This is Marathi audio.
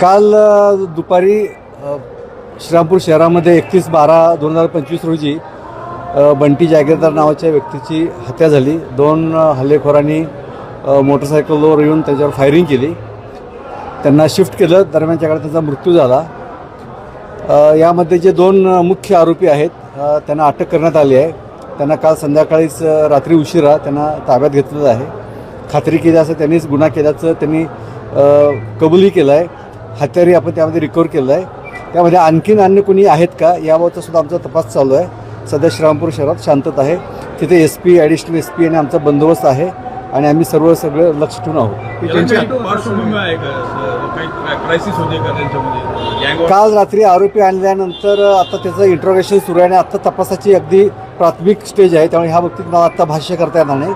काल दुपारी श्रीरामपूर शहरामध्ये 31/12/2025 रोजी बंटी जागीरदार नावाच्या व्यक्तीची हत्या झाली। दोन हल्लेखोरांनी मोटरसायकलवर येऊन त्याच्यावर फायरिंग केली, त्यांना शिफ्ट केलं, दरम्यानच्या काळात त्यांचा मृत्यू झाला। यामध्ये जे दोन मुख्य आरोपी आहेत त्यांना अटक करण्यात आली आहे। त्यांना काल संध्याकाळीच रात्री उशिरा त्यांना ताब्यात घेतलेलं आहे। खात्री केली असं त्यांनीच गुन्हा केल्याचं त्यांनी कबूलही केलं आहे। हत्यारही आपण त्यामध्ये रिकवर केलं आहे। त्यामध्ये आणखीन अन्य कोणी आहेत का याबाबतचा सुद्धा आमचा तपास चालू आहे। सध्या श्रीरामपूर शहरात शांतता आहे, तिथे SP ॲडिशनल SP आणि आमचा बंदोबस्त आहे आणि आम्ही सगळे लक्ष ठेवून आहोत। काल रात्री आरोपी आणल्यानंतर आता त्याचं इंट्रोगेशन सुरू आहे आणि आता तपासाची अगदी प्राथमिक स्टेज आहे, त्यामुळे ह्या बाबतीत मला आता भाष्य करता येणार नाही।